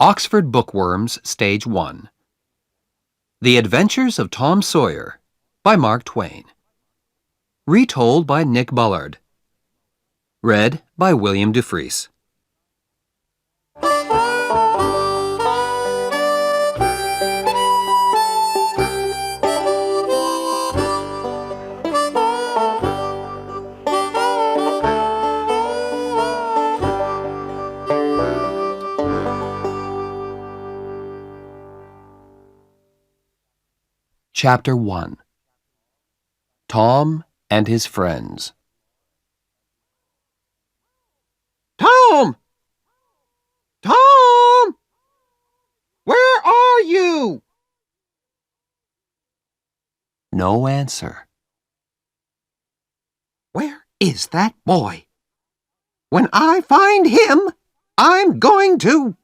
Oxford Bookworms, Stage 1. The Adventures of Tom Sawyer by Mark Twain. Retold by Nick Bullard. Read by William DeFries. Chapter 1. Tom and his Friends. Tom! Tom! Where are you? No answer. Where is that boy? When I find him, I'm going to...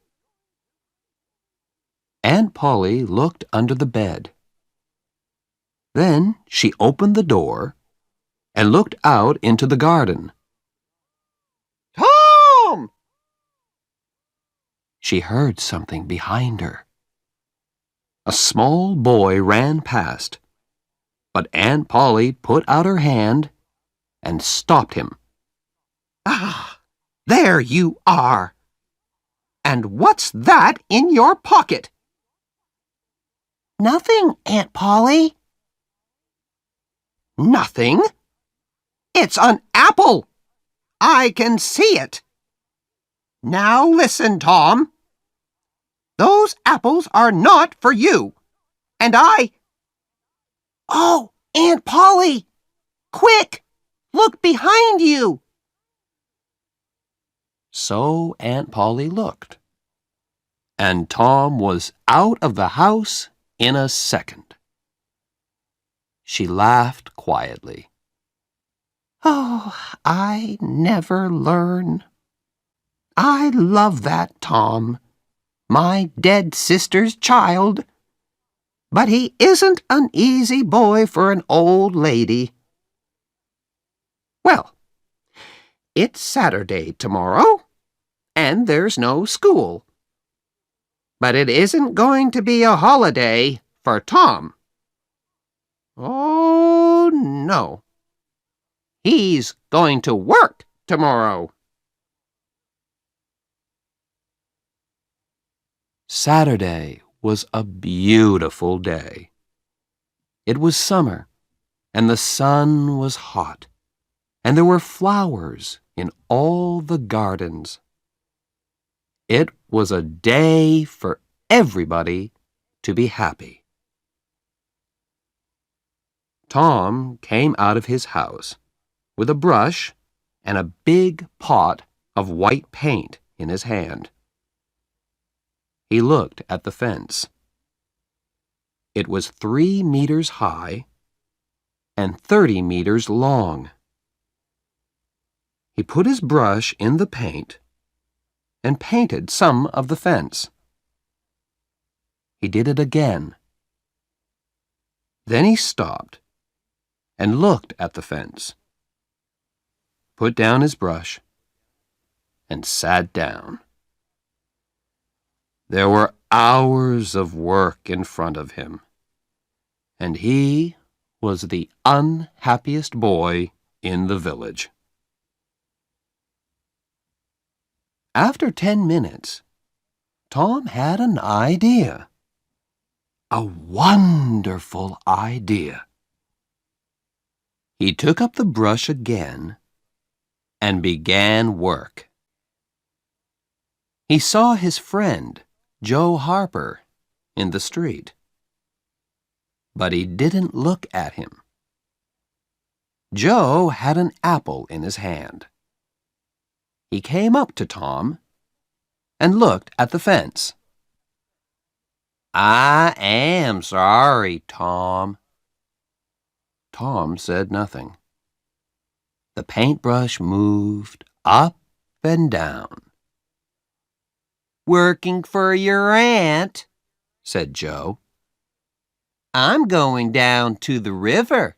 Aunt Polly looked under the bed. Then she opened the door and looked out into the garden. Tom! She heard something behind her. A small boy ran past, but Aunt Polly put out her hand and stopped him. Ah, there you are. And what's that in your pocket? Nothing, Aunt Polly. Nothing? It's an apple. I can see it. Now listen, Tom. Those apples are not for you. And Oh, Aunt Polly! Quick! Look behind you! So Aunt Polly looked, and Tom was out of the house in a second. She laughed quietly. Oh, I never learn. I love that Tom, my dead sister's child. But he isn't an easy boy for an old lady. Well, it's Saturday tomorrow, and there's no school. But it isn't going to be a holiday for Tom. Oh, no. He's going to work tomorrow. Saturday was a beautiful day. It was summer, and the sun was hot, and there were flowers in all the gardens. It was a day for everybody to be happy. Tom came out of his house with a brush and a big pot of white paint in his hand. He looked at the fence. It was 3 meters high and 30 meters long. He put his brush in the paint and painted some of the fence. He did it again. Then he stopped and looked at the fence, put down his brush, and sat down. There were hours of work in front of him, and he was the unhappiest boy in the village. After 10 minutes, Tom had an idea. A wonderful idea. He took up the brush again and began work. He saw his friend, Joe Harper, in the street. But he didn't look at him. Joe had an apple in his hand. He came up to Tom and looked at the fence. "I am sorry, Tom." Tom said nothing. The paintbrush moved up and down. Working for your aunt, said Joe. I'm going down to the river.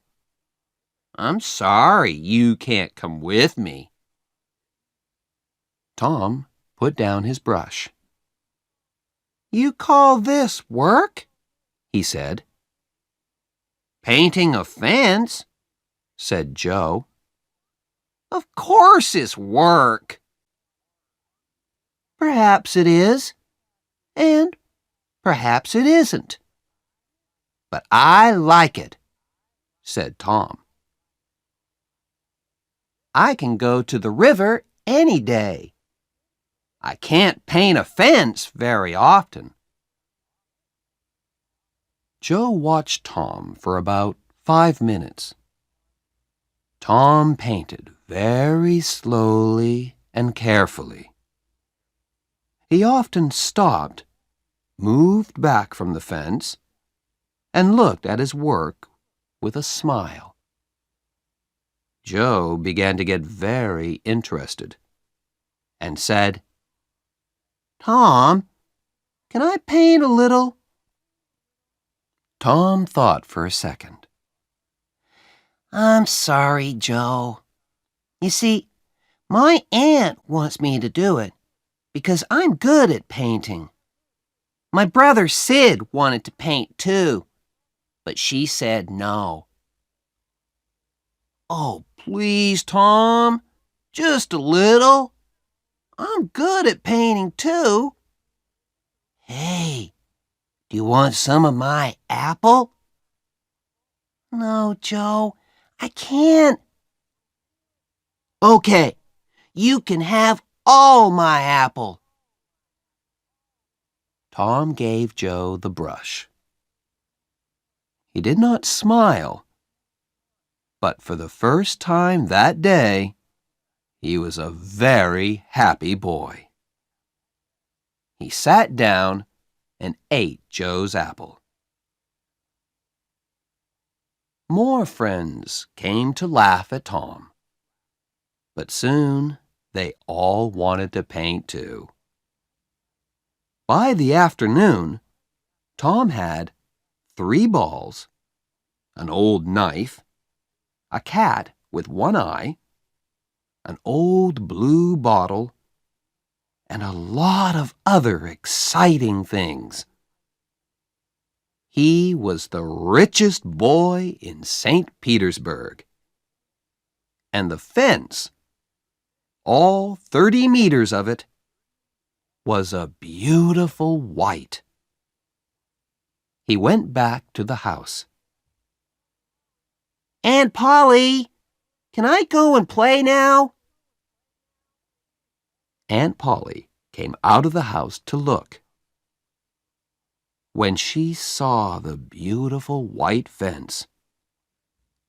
I'm sorry you can't come with me. Tom put down his brush. You call this work? He said. Painting a fence, said Joe. Of course it's work. Perhaps it is, and perhaps it isn't. But I like it, said Tom. I can go to the river any day. I can't paint a fence very often. Joe watched Tom for about 5 minutes. Tom painted very slowly and carefully. He often stopped, moved back from the fence, and looked at his work with a smile. Joe began to get very interested and said, Tom, can I paint a little? Tom thought for a second. I'm sorry, Joe. You see, my aunt wants me to do it because I'm good at painting. My brother Sid wanted to paint too, but she said no. Oh, please, Tom, just a little. I'm good at painting too. Hey, do you want some of my apple? No, Joe, I can't. Okay, you can have all my apple. Tom gave Joe the brush. He did not smile, but for the first time that day, he was a very happy boy. He sat down and ate Joe's apple. More friends came to laugh at Tom, but soon they all wanted to paint too. By the afternoon, Tom had 3 balls, an old knife, a cat with one eye, an old blue bottle, and a lot of other exciting things. He was the richest boy in St. Petersburg. And the fence, all 30 meters of it, was a beautiful white. He went back to the house. Aunt Polly, can I go and play now? Aunt Polly came out of the house to look. When she saw the beautiful white fence,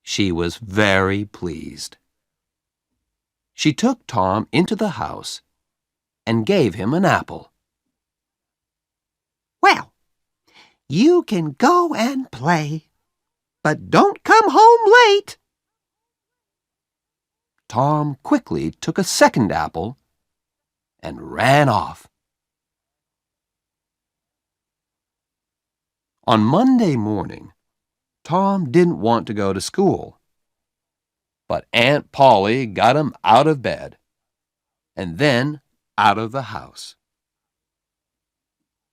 she was very pleased. She took Tom into the house and gave him an apple. Well, you can go and play, but don't come home late. Tom quickly took a second apple and ran off. On Monday morning, Tom didn't want to go to school, but Aunt Polly got him out of bed and then out of the house.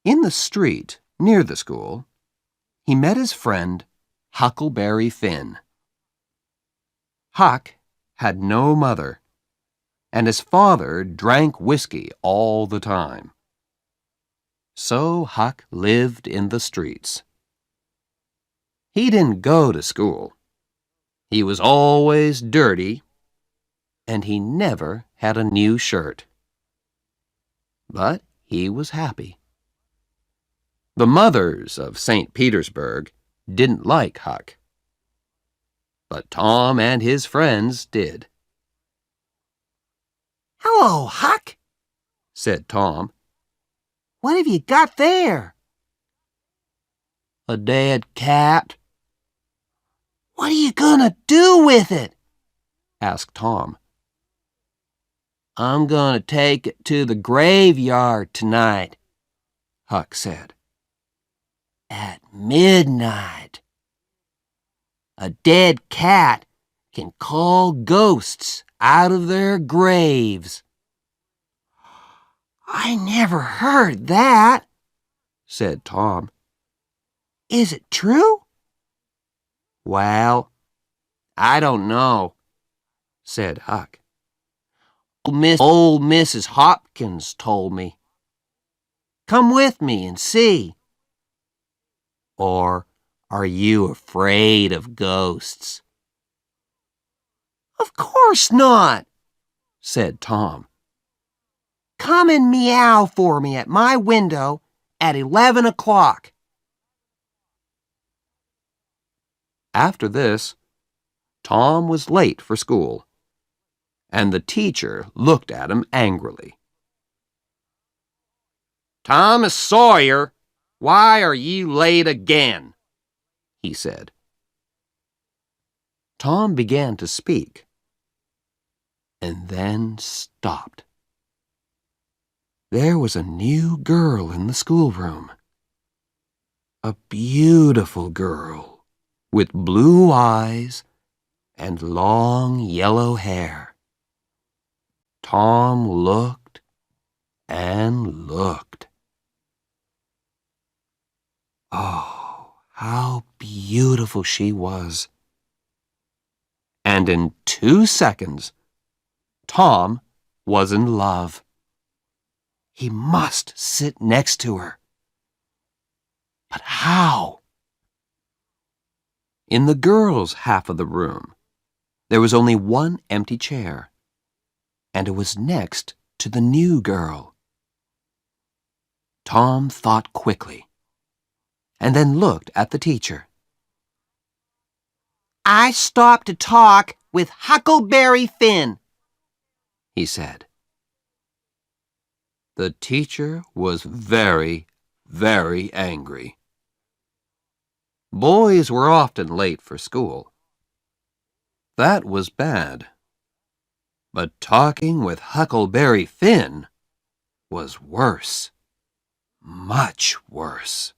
In the street near the school, he met his friend Huckleberry Finn. Huck had no mother, and his father drank whiskey all the time. So Huck lived in the streets. He didn't go to school. He was always dirty, and he never had a new shirt. But he was happy. The mothers of St. Petersburg didn't like Huck, but Tom and his friends did. Hello, Huck, said Tom. What have you got there? A dead cat. What are you gonna do with it? Asked Tom. I'm gonna take it to the graveyard tonight, Huck said. At midnight. A dead cat can call ghosts out of their graves. I never heard that, said Tom. Is it true? Well, I don't know, said Huck. Old Mrs. Hopkins told me. Come with me and see. Or are you afraid of ghosts? Of course not, said Tom. Come and meow for me at my window at 11 o'clock. After this, Tom was late for school, and the teacher looked at him angrily. Thomas Sawyer, why are you late again? He said. Tom began to speak, and then stopped. There was a new girl in the schoolroom. A beautiful girl with blue eyes and long yellow hair. Tom looked and looked. Oh, how beautiful she was. And in 2 seconds, Tom was in love. He must sit next to her. But how? In the girls' half of the room, there was only one empty chair, and it was next to the new girl. Tom thought quickly, and then looked at the teacher. I stopped to talk with Huckleberry Finn, he said. The teacher was very, very angry. Boys were often late for school. That was bad. But talking with Huckleberry Finn was worse. Much worse.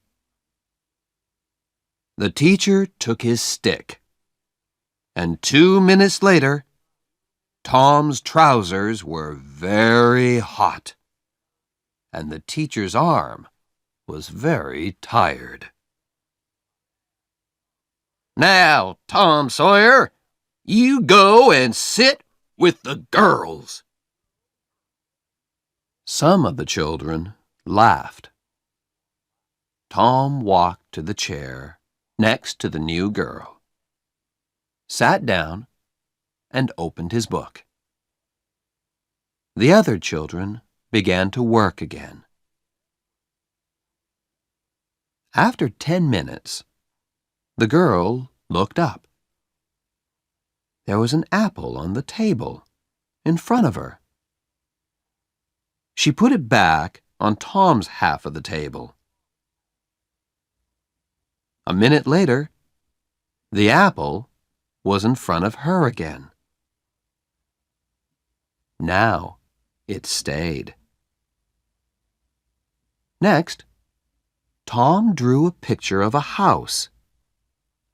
The teacher took his stick, and 2 minutes later, Tom's trousers were very hot, and the teacher's arm was very tired. Now, Tom Sawyer, you go and sit with the girls. Some of the children laughed. Tom walked to the chair next to the new girl, sat down, and opened his book. The other children began to work again. After 10 minutes, the girl looked up. There was an apple on the table in front of her. She put it back on Tom's half of the table. A minute later, the apple was in front of her again. Now it stayed. Next, Tom drew a picture of a house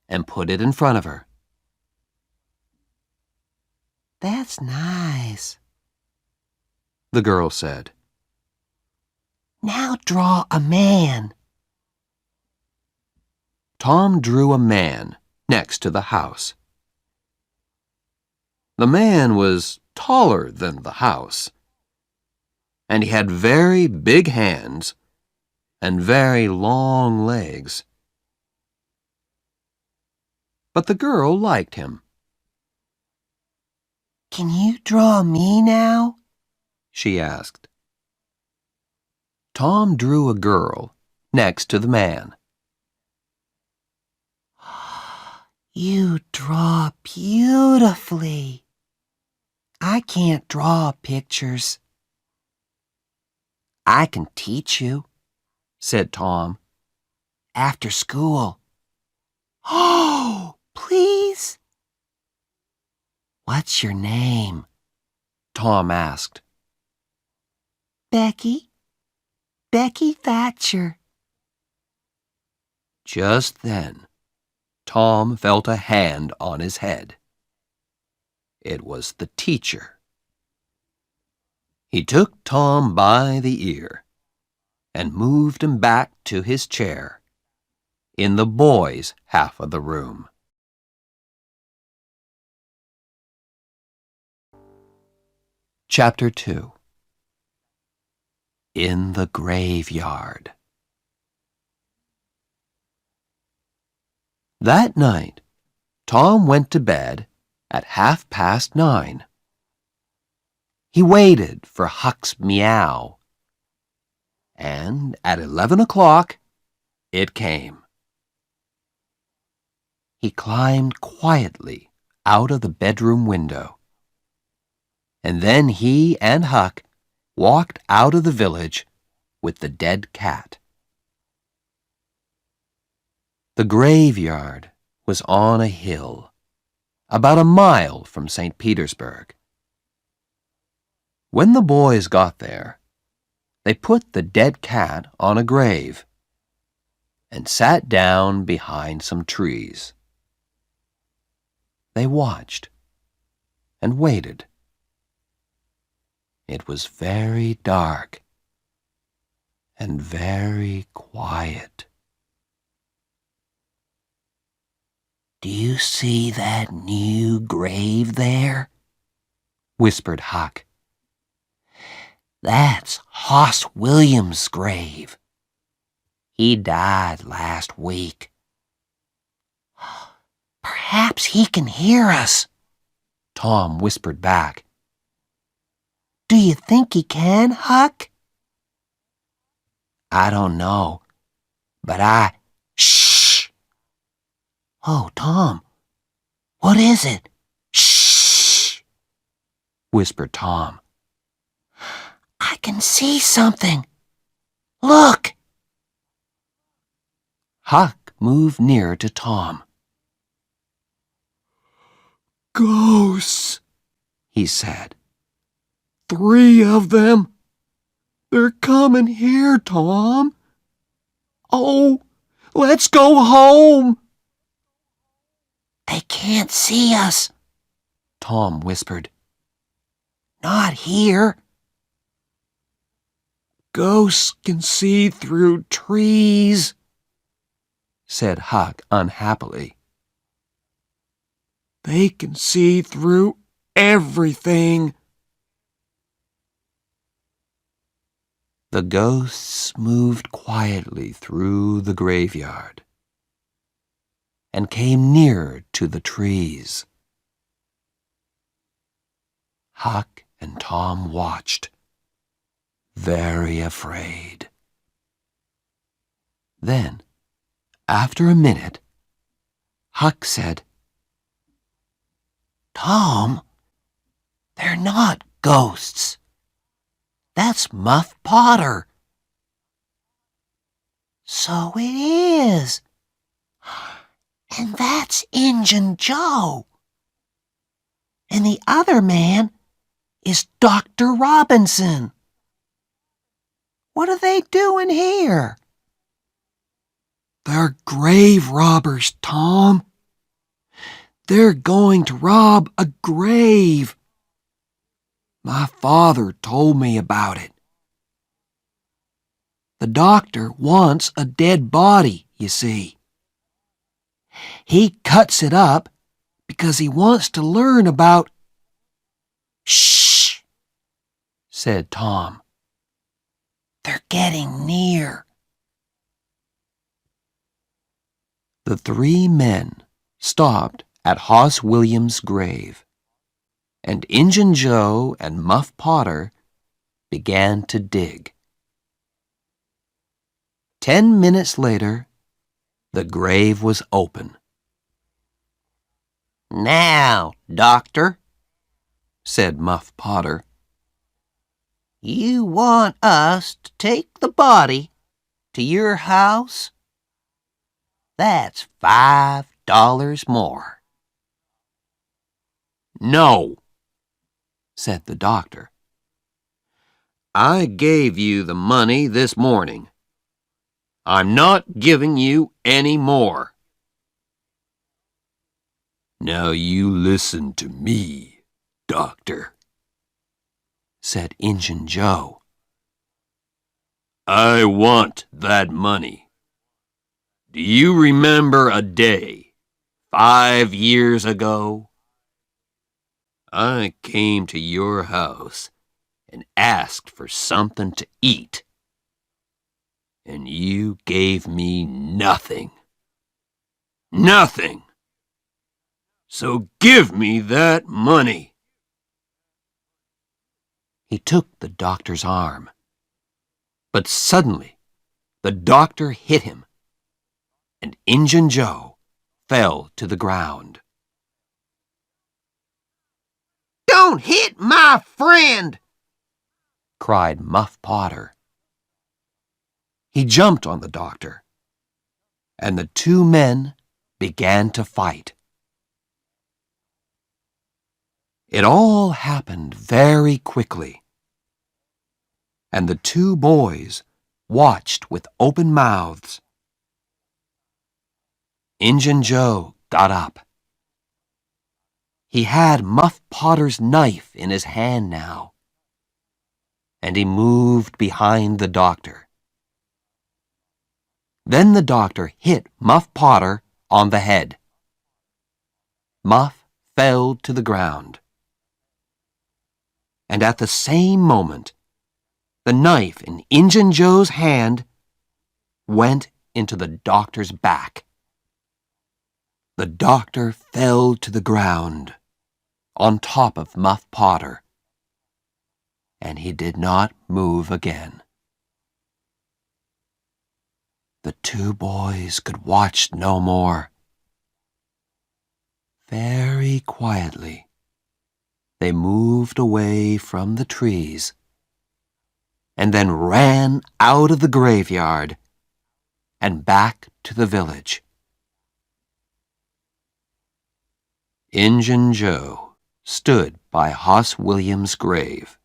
and put it in front of her. That's nice, the girl said. Now draw a man. Tom drew a man next to the house. The man was taller than the house, and he had very big hands and very long legs. But the girl liked him. Can you draw me now? She asked. Tom drew a girl next to the man. You draw beautifully. I can't draw pictures. I can teach you, said Tom. After school. Oh, please? What's your name? Tom asked. Becky. Becky Thatcher. Just then, Tom felt a hand on his head. It was the teacher. He took Tom by the ear and moved him back to his chair in the boys' half of the room. Chapter 2. In the Graveyard. That night, Tom went to bed at 9:30. He waited for Huck's meow, and at 11 o'clock, it came. He climbed quietly out of the bedroom window, and then he and Huck walked out of the village with the dead cat. The graveyard was on a hill, about a mile from St. Petersburg. When the boys got there, they put the dead cat on a grave and sat down behind some trees. They watched and waited. It was very dark and very quiet. Do you see that new grave there? Whispered Huck. That's Hoss Williams' grave. He died last week. Perhaps he can hear us, Tom whispered back. Do you think he can, Huck? I don't know, but Shh! Oh, Tom, what is it? Shh! Whispered Tom. I can see something. Look! Huck moved nearer to Tom. Ghosts, he said. 3 of them. They're coming here, Tom. Oh, let's go home. They can't see us, Tom whispered. Not here. Ghosts can see through trees, said Huck unhappily. They can see through everything. The ghosts moved quietly through the graveyard and came nearer to the trees. Huck and Tom watched, very afraid. Then, after a minute, Huck said, Tom, they're not ghosts. That's Muff Potter. So it is. And that's Injun Joe. And the other man is Dr. Robinson. What are they doing here? They're grave robbers, Tom. They're going to rob a grave. My father told me about it. The doctor wants a dead body, you see. He cuts it up because he wants to learn about... Shh, said Tom. They're getting near. The 3 men stopped at Hoss Williams' grave, and Injun Joe and Muff Potter began to dig. 10 minutes later, the grave was open. Now, Doctor, said Muff Potter, you want us to take the body to your house? That's $5 more. No, said the doctor. I gave you the money this morning. I'm not giving you any more. Now you listen to me, Doctor, said Injun Joe. I want that money. Do you remember a day 5 years ago? I came to your house and asked for something to eat, and you gave me nothing. Nothing. So give me that money. He took the doctor's arm. But suddenly, the doctor hit him, and Injun Joe fell to the ground. Don't hit my friend, cried Muff Potter. He jumped on the doctor, and the two men began to fight. It all happened very quickly, and the two boys watched with open mouths. Injun Joe got up. He had Muff Potter's knife in his hand now, and he moved behind the doctor. Then the doctor hit Muff Potter on the head. Muff fell to the ground. And at the same moment, the knife in Injun Joe's hand went into the doctor's back. The doctor fell to the ground on top of Muff Potter, and he did not move again. The two boys could watch no more. Very quietly, they moved away from the trees and then ran out of the graveyard and back to the village. Injun Joe stood by Hoss Williams' grave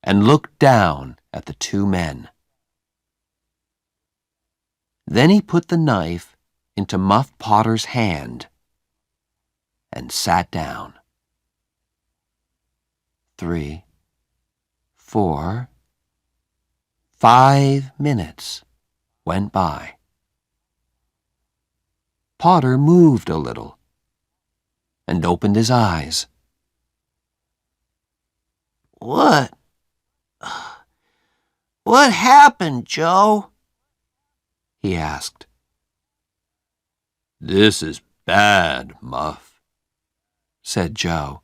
and looked down at the two men. Then he put the knife into Muff Potter's hand and sat down. 3, 4, 5 minutes went by. Potter moved a little and opened his eyes. What happened, Joe? He asked. This is bad, Muff, said Joe.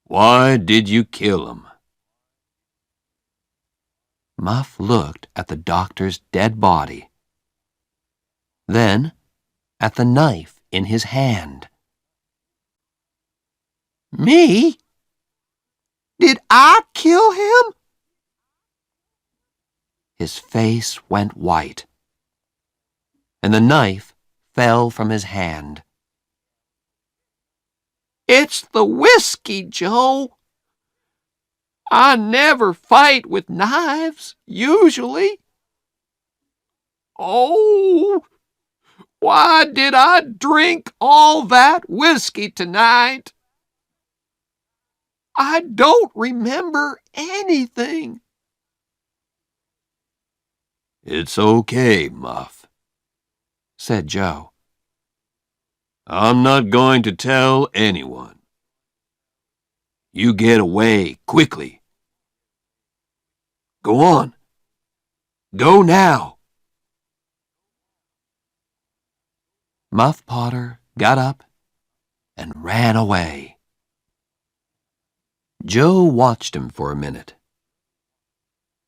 Why did you kill him? Muff looked at the doctor's dead body, then at the knife in his hand. Me? Did I kill him? His face went white, and the knife fell from his hand. It's the whiskey, Joe. I never fight with knives, usually. Oh, why did I drink all that whiskey tonight? I don't remember anything. It's okay, Muff, said Joe. I'm not going to tell anyone. You get away quickly. Go on. Go now. Muff Potter got up and ran away. Joe watched him for a minute.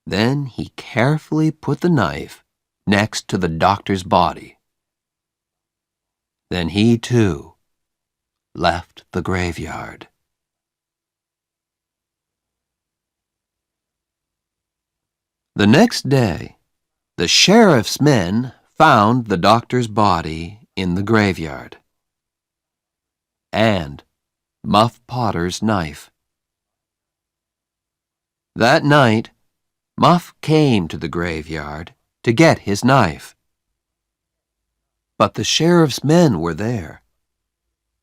Then he carefully put the knife next to the doctor's body. Then he, too, left the graveyard. The next day, the sheriff's men found the doctor's body in the graveyard and Muff Potter's knife. That night, Muff came to the graveyard to get his knife. But the sheriff's men were there,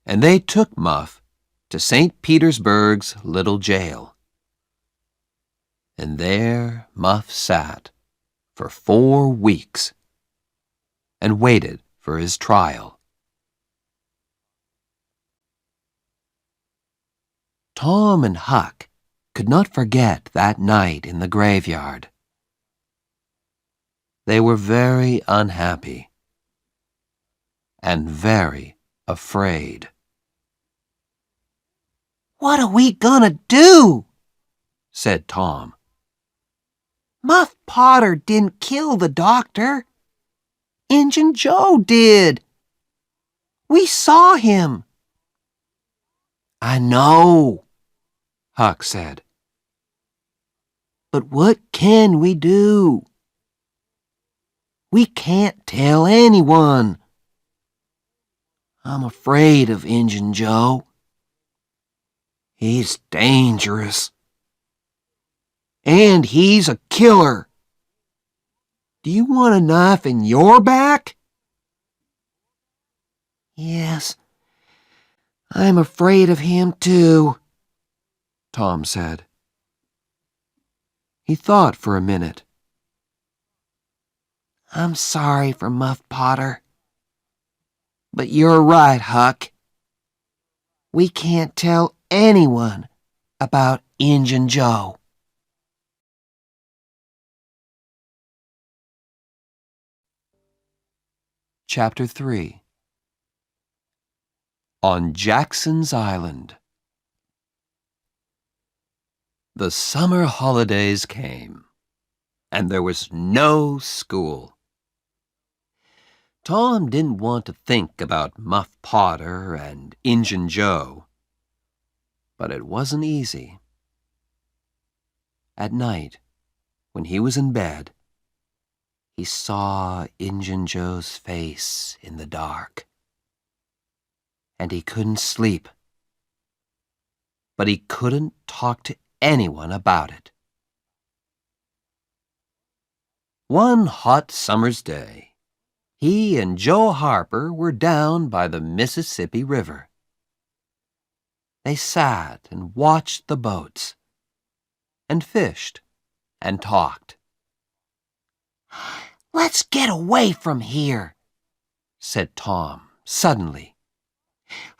and they took Muff to St. Petersburg's little jail. And there Muff sat for 4 weeks and waited for his trial. Tom and Huck could not forget that night in the graveyard. They were very unhappy and very afraid. "What are we gonna do?" said Tom. "Muff Potter didn't kill the doctor. Injun Joe did. We saw him." I know, Huck said. "But what can we do? We can't tell anyone. I'm afraid of Injun Joe. He's dangerous. And he's a killer. Do you want a knife in your back?" "Yes, I'm afraid of him too," Tom said. He thought for a minute. "I'm sorry for Muff Potter. But you're right, Huck. We can't tell anyone about Injun Joe." Chapter 3 On Jackson's Island. The summer holidays came, and there was no school. Tom didn't want to think about Muff Potter and Injun Joe, but it wasn't easy. At night, when he was in bed, he saw Injun Joe's face in the dark, and he couldn't sleep. But he couldn't talk to anyone about it. One hot summer's day, he and Joe Harper were down by the Mississippi River. They sat and watched the boats, and fished and talked. "Let's get away from here," said Tom suddenly.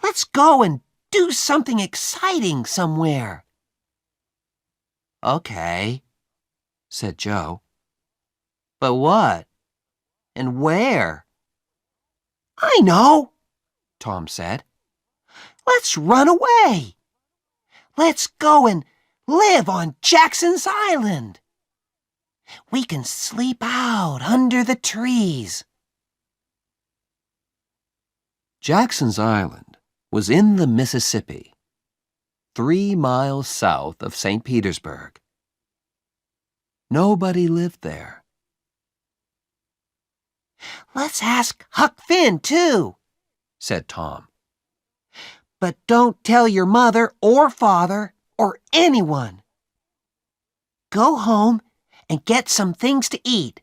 "Let's go and do something exciting somewhere." "Okay," said Joe. "But what? And where?" "I know," Tom said. "Let's run away. Let's go and live on Jackson's Island. We can sleep out under the trees." Jackson's Island was in the Mississippi, 3 miles south of St. Petersburg. Nobody lived there. "Let's ask Huck Finn, too," said Tom. "But don't tell your mother or father or anyone. Go home and get some things to eat,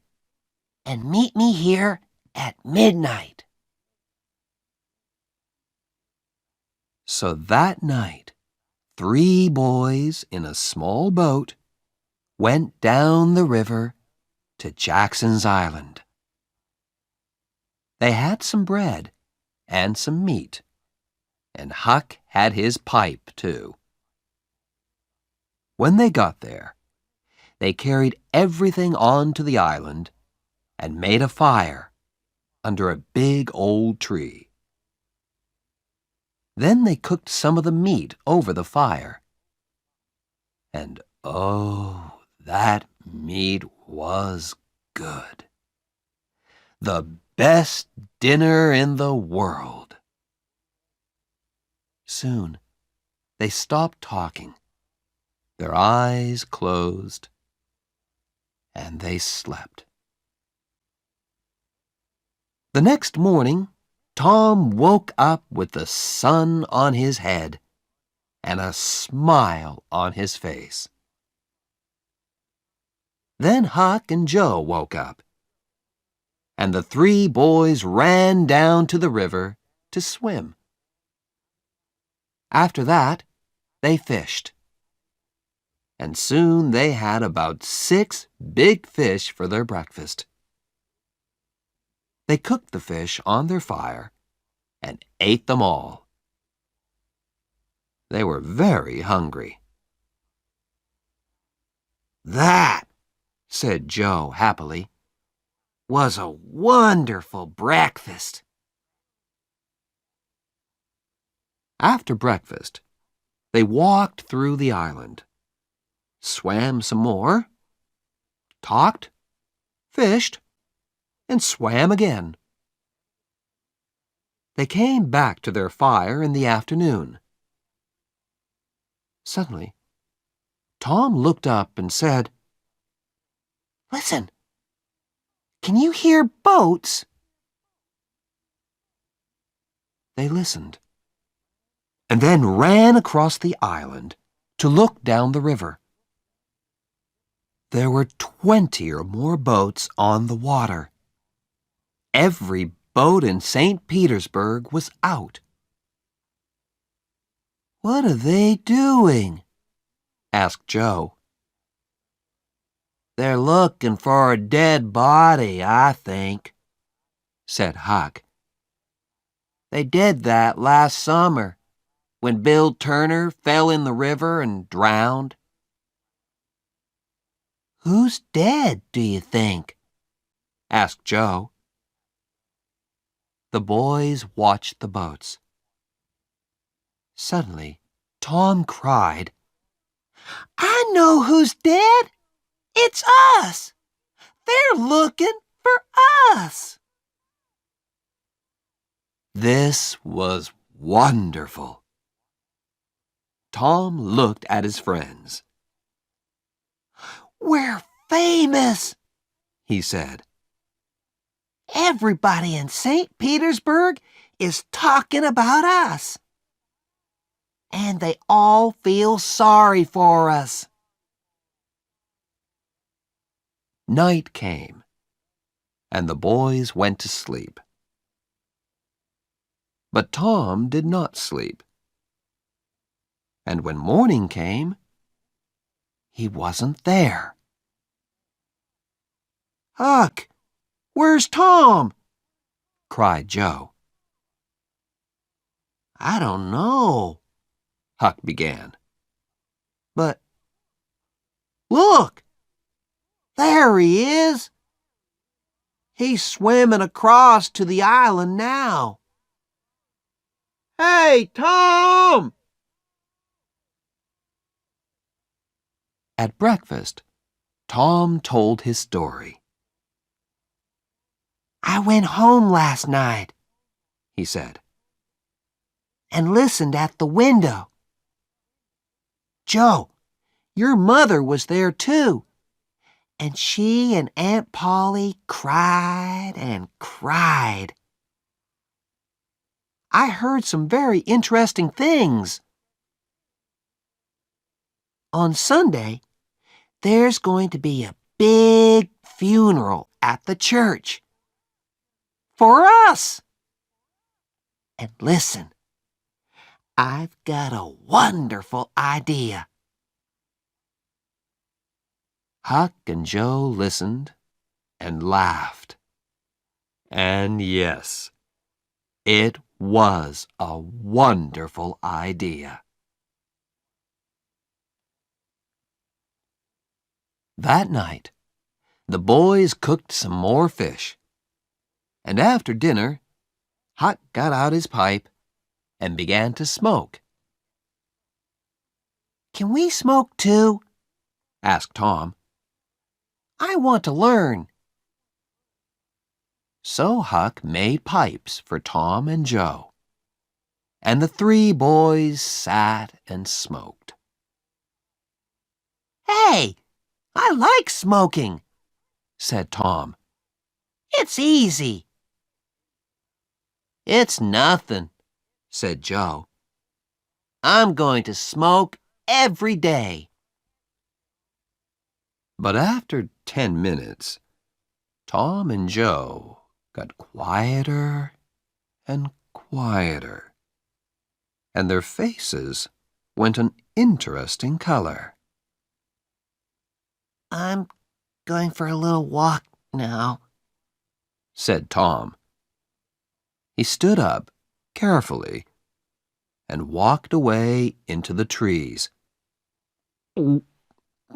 and meet me here at midnight." So that night, 3 boys in a small boat went down the river to Jackson's Island. They had some bread and some meat, and Huck had his pipe, too. When they got there, they carried everything onto the island and made a fire under a big old tree. Then they cooked some of the meat over the fire. And oh, that meat was good. The best dinner in the world. Soon, they stopped talking. Their eyes closed, and they slept. The next morning, Tom woke up with the sun on his head and a smile on his face. Then Huck and Joe woke up, and the 3 boys ran down to the river to swim. After that, they fished. and soon they had about 6 big fish for their breakfast. They cooked the fish on their fire and ate them all. They were very hungry. "That," said Joe happily, "was a wonderful breakfast." After breakfast, they walked through the island, swam some more, talked, fished, and swam again. They came back to their fire in the afternoon. Suddenly, Tom looked up and said, "Listen, can you hear boats?" They listened, and then ran across the island to look down the river. There were 20 or more boats on the water. Every boat in St. Petersburg was out. "What are they doing?" asked Joe. "They're looking for a dead body, I think," said Huck. "They did that last summer when Bill Turner fell in the river and drowned." "Who's dead, do you think?" asked Joe. The boys watched the boats. Suddenly, Tom cried, "I know who's dead! It's us! They're looking for us!" This was wonderful. Tom looked at his friends. "We're famous," he said. "Everybody in St. Petersburg is talking about us. And they all feel sorry for us." Night came, and the boys went to sleep. But Tom did not sleep. And when morning came, he wasn't there. "Huck, where's Tom?" cried Joe. "I don't know," Huck began. "but look, there he is. He's swimming across to the island now. Hey, Tom!" At breakfast, Tom told his story. "I went home last night," he said, "and listened at the window. Joe, your mother was there too, and she and Aunt Polly cried and cried. I heard some very interesting things. On Sunday, there's going to be a big funeral at the church. For us. And listen, I've got a wonderful idea." Huck and Joe listened and laughed. And yes, it was a wonderful idea. That night, the boys cooked some more fish. And after dinner, Huck got out his pipe and began to smoke. "Can we smoke too?" asked Tom. "I want to learn." So Huck made pipes for Tom and Joe, and the 3 boys sat and smoked. "Hey, I like smoking," said Tom. "It's easy." "It's nothing," said Joe. "I'm going to smoke every day." But after 10 minutes, Tom and Joe got quieter and quieter, and their faces went an interesting color. I'm going for a little walk now, said Tom. He stood up carefully and walked away into the trees.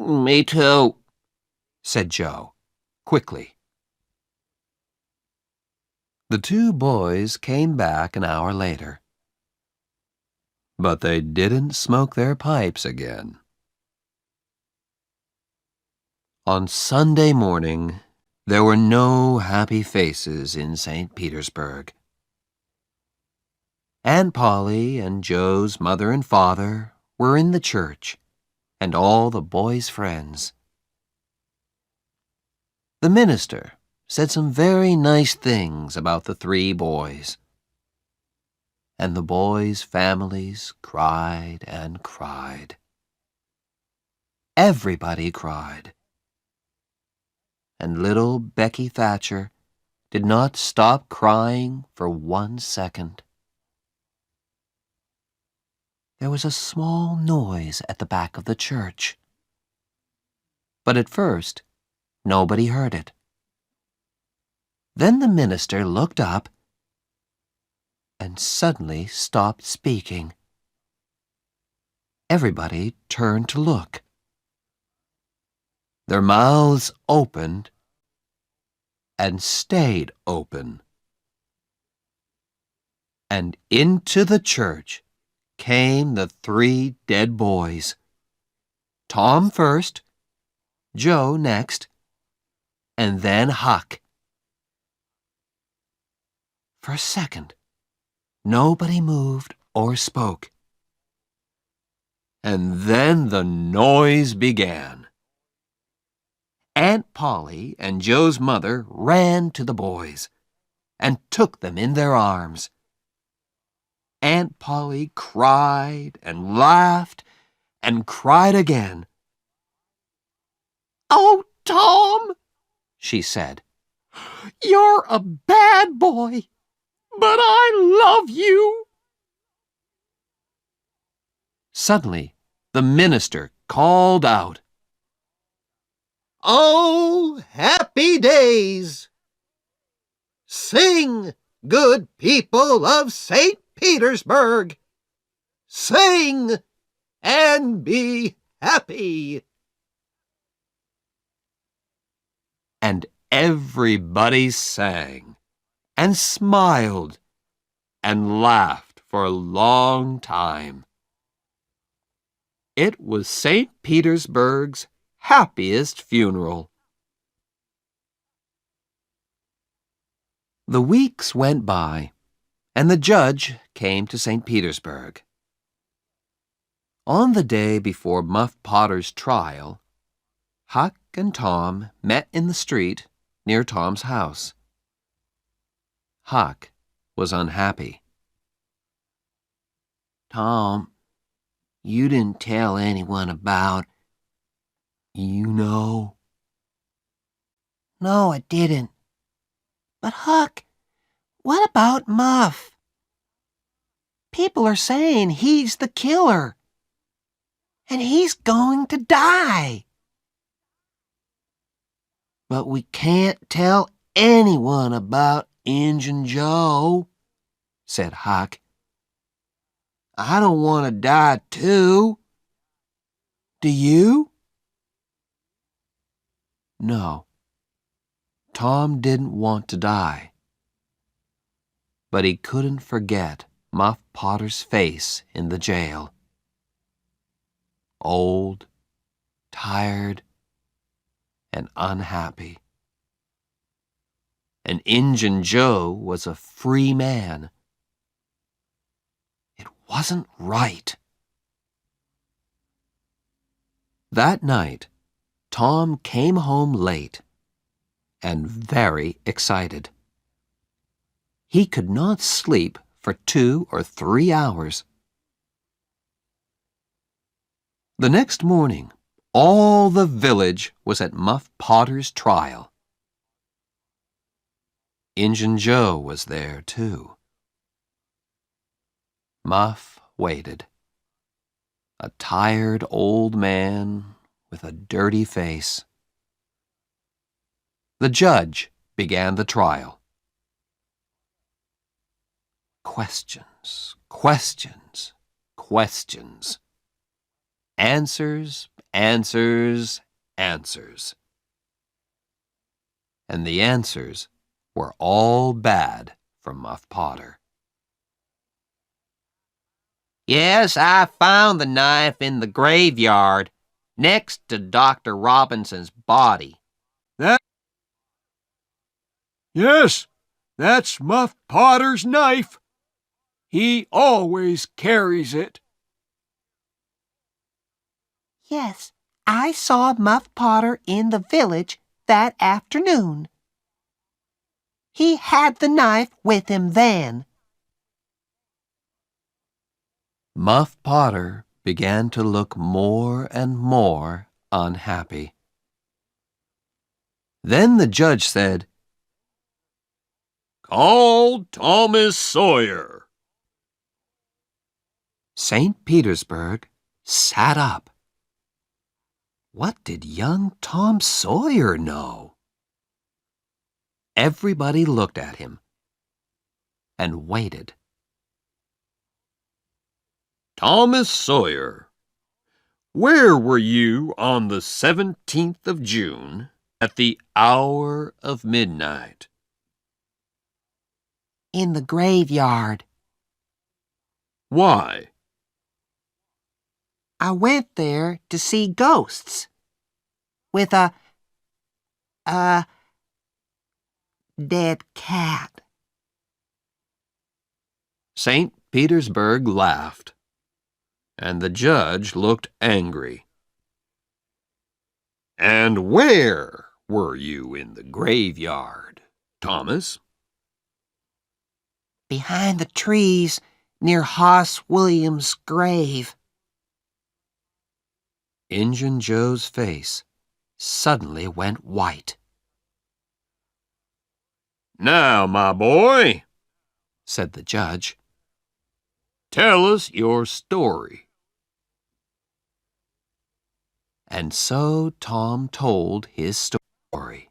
Me too, said Joe, quickly. The two boys came back an hour later, but they didn't smoke their pipes again. On Sunday morning, there were no happy faces in St. Petersburg. Aunt Polly and Joe's mother and father were in the church, and all the boys' friends. The minister said some very nice things about the three boys, and the boys' families cried and cried. Everybody cried, and little Becky Thatcher did not stop crying for 1 second. There was a small noise at the back of the church, but at first nobody heard it. Then the minister looked up and suddenly stopped speaking. Everybody turned to look. Their mouths opened and stayed open. And into the church came the three dead boys. Tom first, Joe next, and then Huck. For a second, nobody moved or spoke. And then the noise began. Aunt Polly and Joe's mother ran to the boys and took them in their arms. Aunt Polly cried and laughed and cried again. "Oh, Tom," she said, "you're a bad boy, but I love you." Suddenly, the minister called out, "Oh, happy days! Sing, good people of St. Petersburg! Sing and be happy!" and everybody sang and smiled and laughed for a long time. It was St. Petersburg's happiest funeral. The weeks went by, and the judge came to St. Petersburg. On the day before Muff Potter's trial, Huck and Tom met in the street near Tom's house. Huck was unhappy. "Tom, you didn't tell anyone about, you know." "No, I didn't. But Huck, what about Muff? People are saying he's the killer, and he's going to die." "But we can't tell anyone about Injun Joe," said Huck. "I don't want to die too. Do you?" No, Tom didn't want to die. But he couldn't forget Muff Potter's face in the jail. Old, tired, and unhappy. And Injun Joe was a free man. It wasn't right. That night, Tom came home late and very excited. He could not sleep for 2 or 3 hours. The next morning, all the village was at Muff Potter's trial. Injun Joe was there, too. Muff waited, a tired old man with a dirty face. The judge began the trial. Questions, questions, questions. Answers, answers, answers. And the answers were all bad from Muff Potter. Yes, I found the knife in the graveyard, next to Dr. Robinson's body. Yes, that's Muff Potter's knife. He always carries it. Yes, I saw Muff Potter in the village that afternoon. He had the knife with him then. Muff Potter began to look more and more unhappy. Then the judge said, Call Thomas Sawyer. St. Petersburg sat up. What did young Tom Sawyer know? Everybody looked at him and waited. Thomas Sawyer, where were you on the 17th of June at the hour of midnight? In the graveyard. Why? I went there to see ghosts. With a dead cat. St. Petersburg laughed, and the judge looked angry. And where were you in the graveyard, Thomas? Behind the trees near Hoss Williams' grave. Injun Joe's face suddenly went white. Now, my boy, said the judge, tell us your story. And so Tom told his story.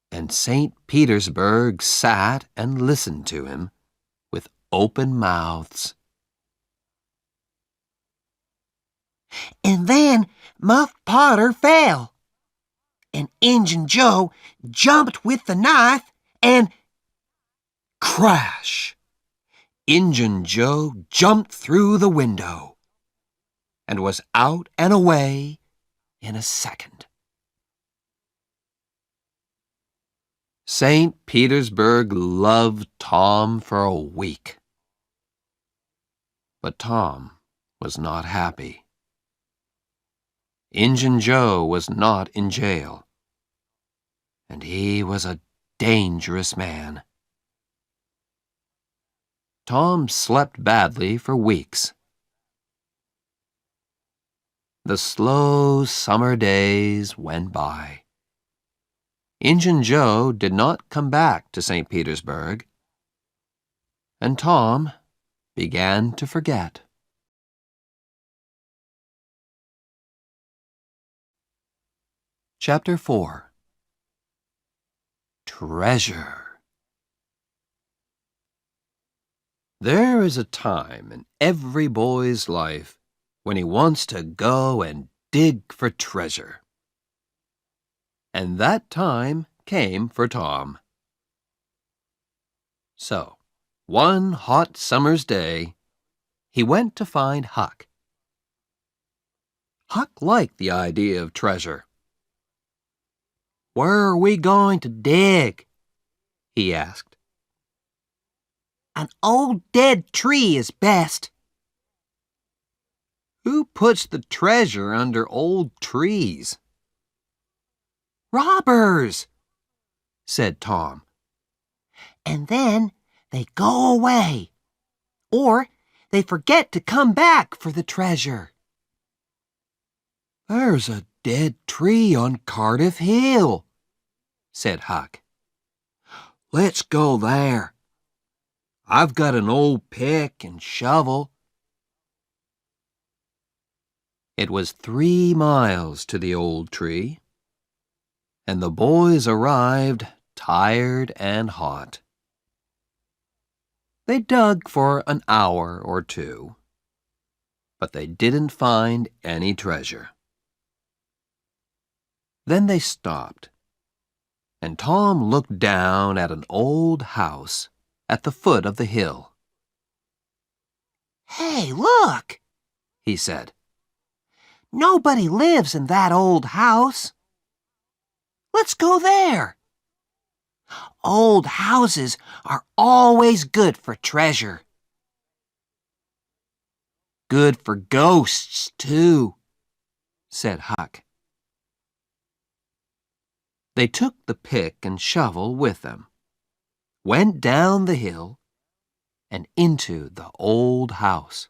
And St. Petersburg sat and listened to him with open mouths. And then Muff Potter fell. And Injun Joe jumped with the knife and crash! Injun Joe jumped through the window and was out and away in a second. St. Petersburg loved Tom for a week. But Tom was not happy. Injun Joe was not in jail, and he was a dangerous man. Tom slept badly for weeks. The slow summer days went by. Injun Joe did not come back to St. Petersburg, and Tom began to forget. Chapter 4. Treasure. There is a time in every boy's life when he wants to go and dig for treasure. And that time came for Tom. So, one hot summer's day, he went to find Huck. Huck liked the idea of treasure. "Where are we going to dig?" he asked. "An old dead tree is best." Who puts the treasure under old trees? "Robbers," said Tom. "And then they go away. Or they forget to come back for the treasure." "There's a dead tree on Cardiff Hill," said Huck. Let's go there. I've got an old pick and shovel. It was 3 miles to the old tree, and the boys arrived tired and hot. They dug for an hour or two, but they didn't find any treasure. Then they stopped, and Tom looked down at an old house at the foot of the hill. Hey, look, he said. Nobody lives in that old house. Let's go there. Old houses are always good for treasure. Good for ghosts, too, said Huck. They took the pick and shovel with them, went down the hill, and into the old house.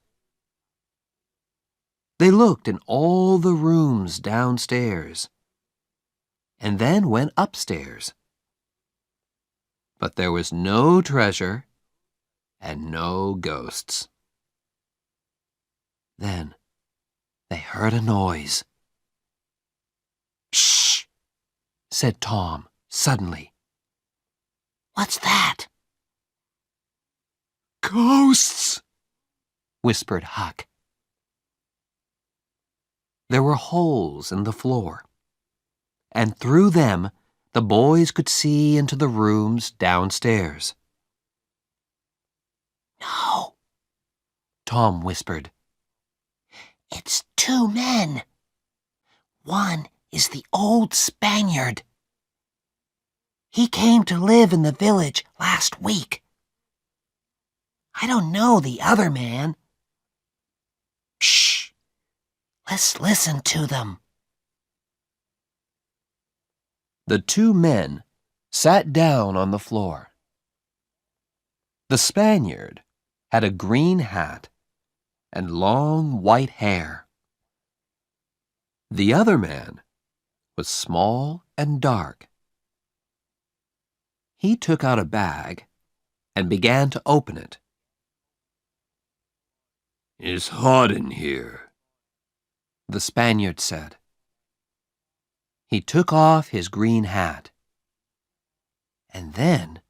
They looked in all the rooms downstairs, and then went upstairs. But there was no treasure and no ghosts. Then they heard a noise. Shh, said Tom suddenly. What's that? Ghosts, whispered Huck. There were holes in the floor, and through them the boys could see into the rooms downstairs. No, Tom whispered. It's two men. One is the old Spaniard. He came to live in the village last week. I don't know the other man. Shh, let's listen to them. The two men sat down on the floor. The Spaniard had a green hat and long white hair. The other man was small and dark. He took out a bag and began to open it. "It's hot in here," the Spaniard said. He took off his green hat, and then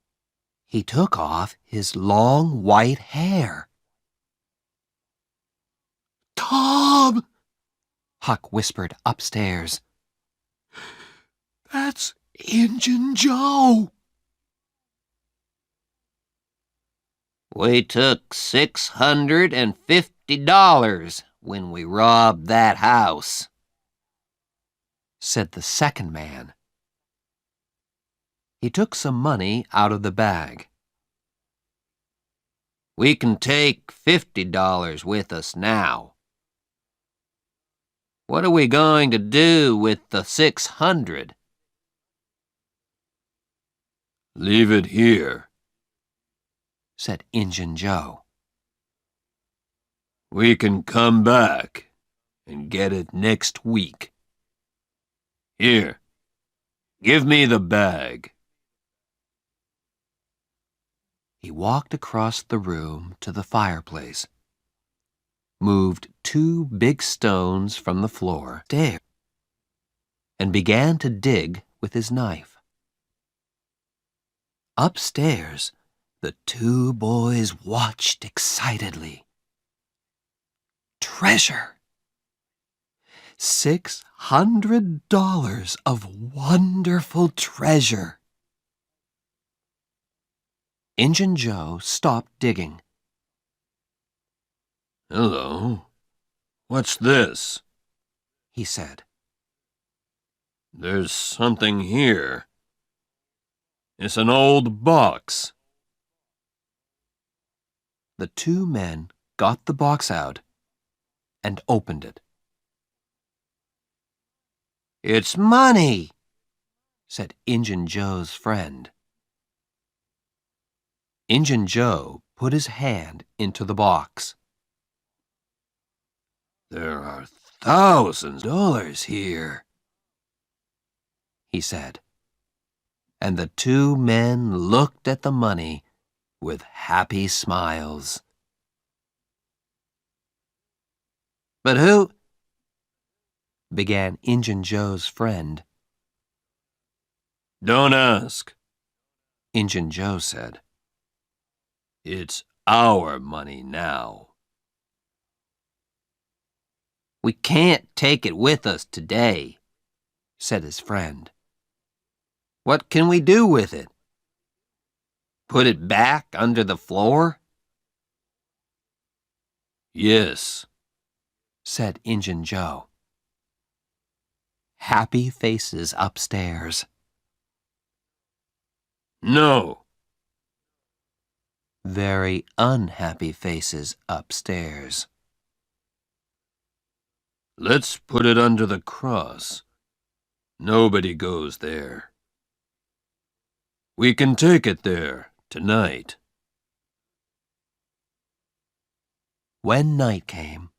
he took off his long white hair. Tom, Huck whispered upstairs. That's Injun Joe. We took $650 when we robbed that house, said the second man. He took some money out of the bag. We can take $50 with us now. What are we going to do with the 600? "Leave it here," said Injun Joe. "We can come back and get it next week. Here, give me the bag." He walked across the room to the fireplace, moved two big stones from the floor, and began to dig with his knife. Upstairs, the two boys watched excitedly. Treasure! $600 of wonderful treasure! Injun Joe stopped digging. "Hello, what's this?" he said. "There's something here. It's an old box." The two men got the box out and opened it. It's money, said Injun Joe's friend. Injun Joe put his hand into the box. "There are thousands of dollars here," he said, and the two men looked at the money with happy smiles. but who? Began Injun Joe's friend. Don't ask, Injun Joe said. it's our money now. We can't take it with us today, Said his friend. What can we do with it? Put it back under the floor? Yes, Said Injun Joe. Happy faces upstairs. no, Very unhappy faces upstairs. let's put it under the cross. Nobody goes there. We can take it there tonight. When night came,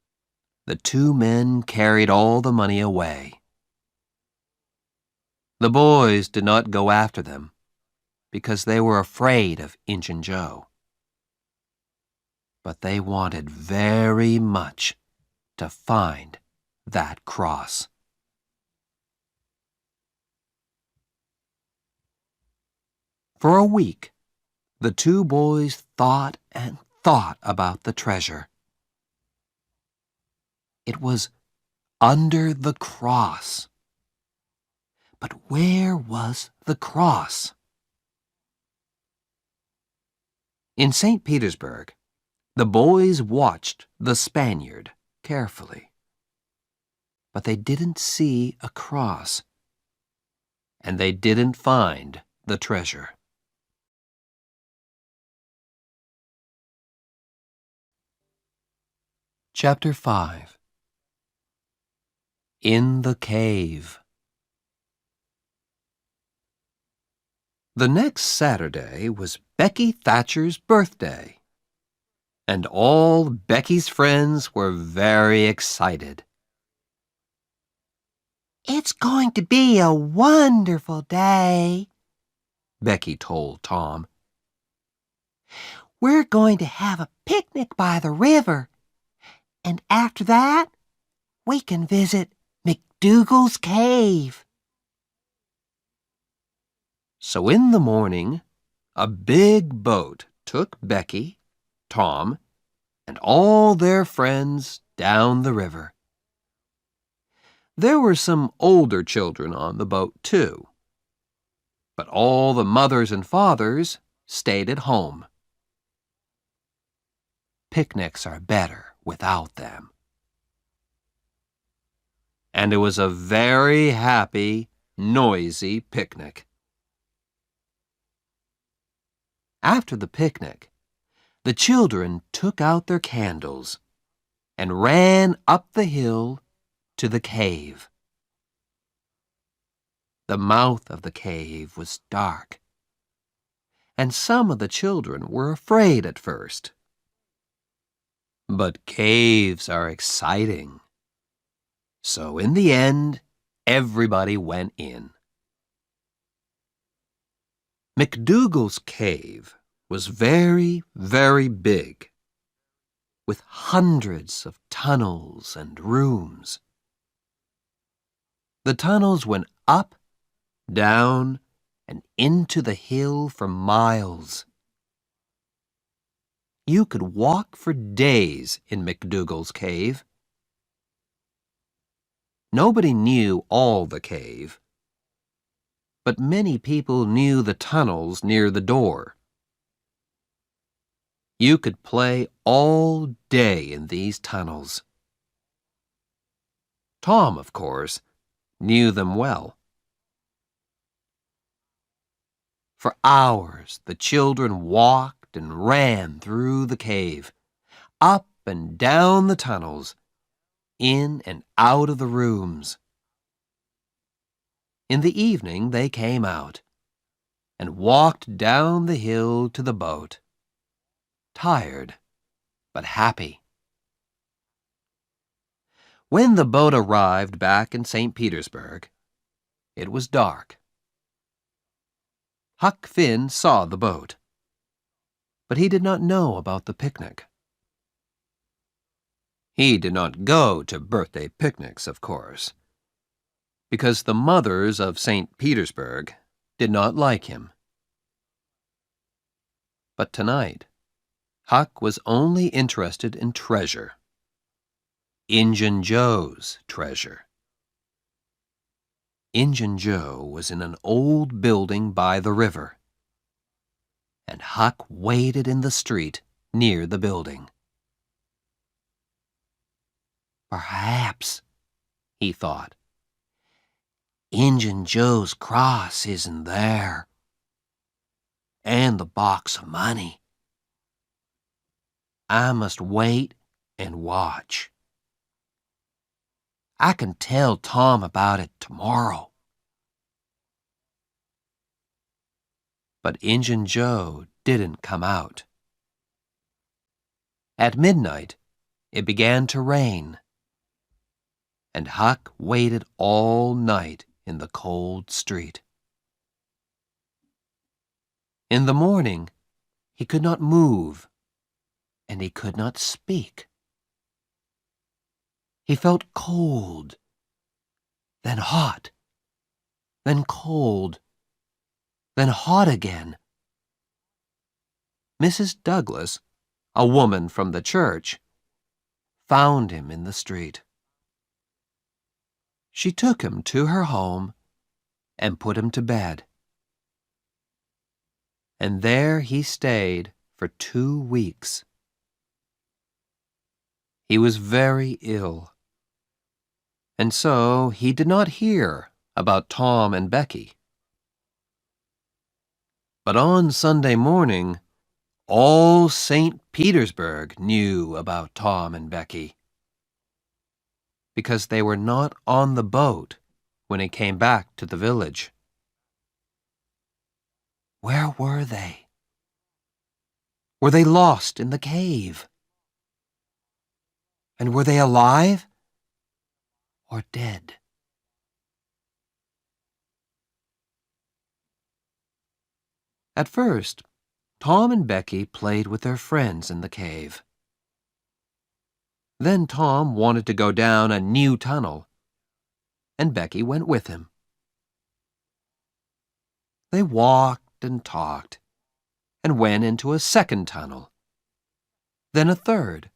the two men carried all the money away. The boys did not go after them because they were afraid of Injun Joe. But they wanted very much to find that cross. For a week, the two boys thought and thought about the treasure. It was under the cross. But where was the cross? In St. Petersburg, the boys watched the Spaniard carefully. But they didn't see a cross, and they didn't find the treasure. Chapter 5. In the Cave. The next Saturday was Becky Thatcher's birthday, and all Becky's friends were very excited. It's going to be a wonderful day, Becky told Tom. We're going to have a picnic by the river, and after that, we can visit McDougal's cave. So in the morning, a big boat took Becky, Tom, and all their friends down the river. There were some older children on the boat, too. But all the mothers and fathers stayed at home. Picnics are better without them. And it was a very happy, noisy picnic. After the picnic, the children took out their candles and ran up the hill to the cave. The mouth of the cave was dark, and some of the children were afraid at first. But caves are exciting. So in the end, everybody went in. McDougal's cave was very, very big, with hundreds of tunnels and rooms. The tunnels went up, down, and into the hill for miles. You could walk for days in McDougal's cave. Nobody knew all the cave, but many people knew the tunnels near the door. You could play all day in these tunnels. Tom, of course, knew them well. For hours, the children walked and ran through the cave, up and down the tunnels, in and out of the rooms. In the evening, they came out and walked down the hill to the boat, tired but happy. When the boat arrived back in St. Petersburg, it was dark. Huck Finn saw the boat, but he did not know about the picnic. He did not go to birthday picnics, of course, because the mothers of St. Petersburg did not like him. But tonight, Huck was only interested in treasure. Injun Joe's treasure. Injun Joe was in an old building by the river, and Huck waited in the street near the building. Perhaps, he thought, Injun Joe's cross isn't there, and the box of money. I must wait and watch. I can tell Tom about it tomorrow. But Injun Joe didn't come out. At midnight, it began to rain, and Huck waited all night in the cold street. In the morning, he could not move, and he could not speak. He felt cold, then hot, then cold, then hot again. Mrs. Douglas, a woman from the church, found him in the street. She took him to her home and put him to bed. And there he stayed for 2 weeks. He was very ill, and so he did not hear about Tom and Becky. But on Sunday morning, all St. Petersburg knew about Tom and Becky, because they were not on the boat when he came back to the village. Where were they? Were they lost in the cave? And were they alive or dead? At first, Tom and Becky played with their friends in the cave. Then Tom wanted to go down a new tunnel, and Becky went with him. They walked and talked, and went into a second tunnel, then a third.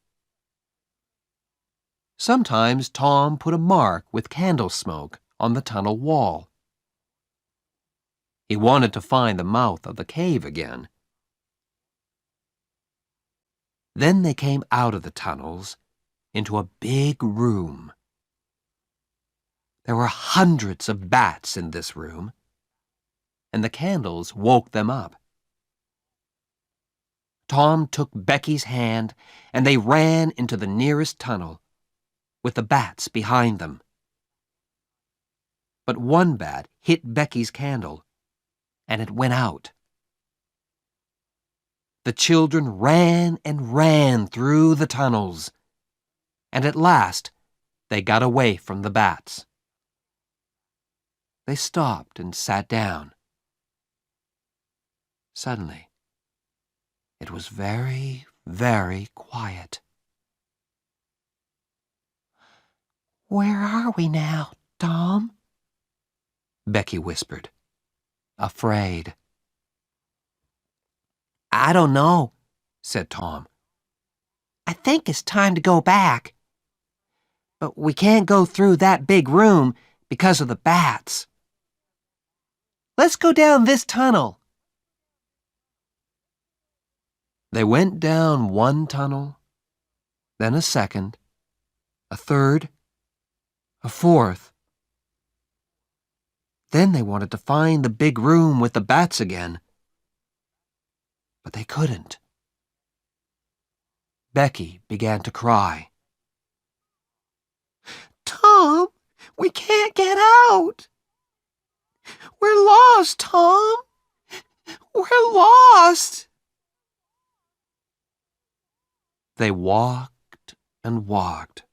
Sometimes Tom put a mark with candle smoke on the tunnel wall. He wanted to find the mouth of the cave again. Then they came out of the tunnels into a big room. There were hundreds of bats in this room, and the candles woke them up. Tom took Becky's hand, and they ran into the nearest tunnel, with the bats behind them. But one bat hit Becky's candle, and it went out. The children ran and ran through the tunnels, and at last they got away from the bats. They stopped and sat down. Suddenly, it was very, very quiet. Where are we now, Tom? Becky whispered, afraid. I don't know, said Tom. I think it's time to go back. But we can't go through that big room because of the bats. Let's go down this tunnel. They went down one tunnel, then a second, a third, a fourth. Then they wanted to find the big room with the bats again, but they couldn't. Becky began to cry. Tom, we can't get out. We're lost, Tom. We're lost. They walked and walked.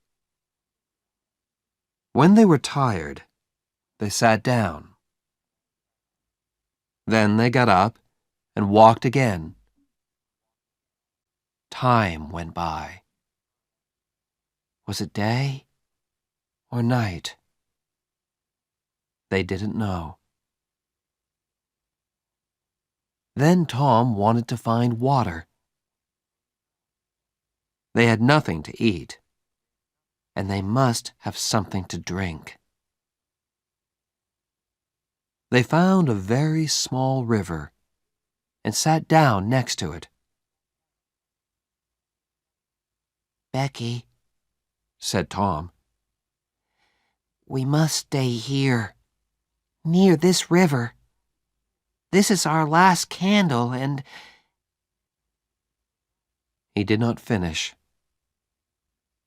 When they were tired, they sat down. Then they got up and walked again. Time went by. Was it day or night? They didn't know. Then Tom wanted to find water. They had nothing to eat, and they must have something to drink. They found a very small river and sat down next to it. Becky, said Tom. we must stay here, near this river. This is our last candle, and... He did not finish,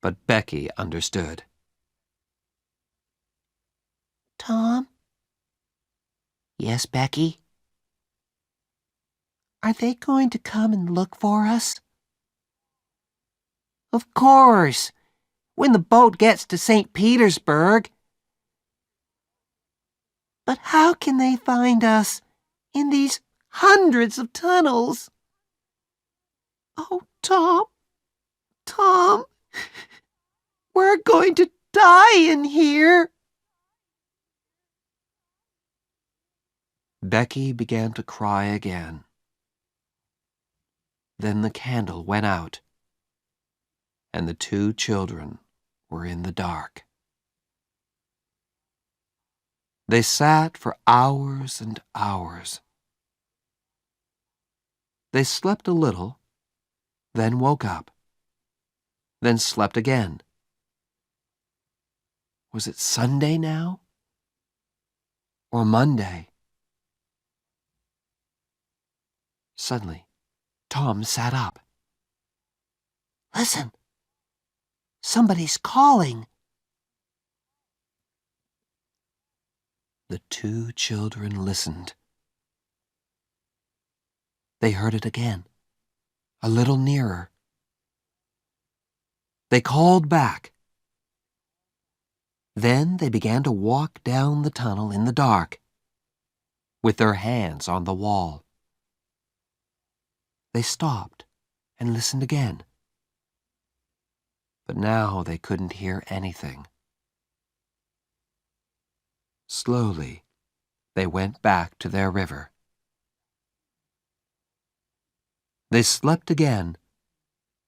but Becky understood. Tom? Yes, Becky? Are they going to come and look for us? Of course, when the boat gets to St. Petersburg. But how can they find us in these hundreds of tunnels? Oh, Tom, Tom, we're going to die in here. Becky began to cry again. Then the candle went out, and the two children were in the dark. They sat for hours and hours. They slept a little, then woke up, then slept again. Was it Sunday now? Or Monday? Suddenly, Tom sat up. Listen, somebody's calling. The two children listened. They heard it again, a little nearer. They called back. Then they began to walk down the tunnel in the dark, with their hands on the wall. They stopped and listened again. But now they couldn't hear anything. Slowly, they went back to their river. They slept again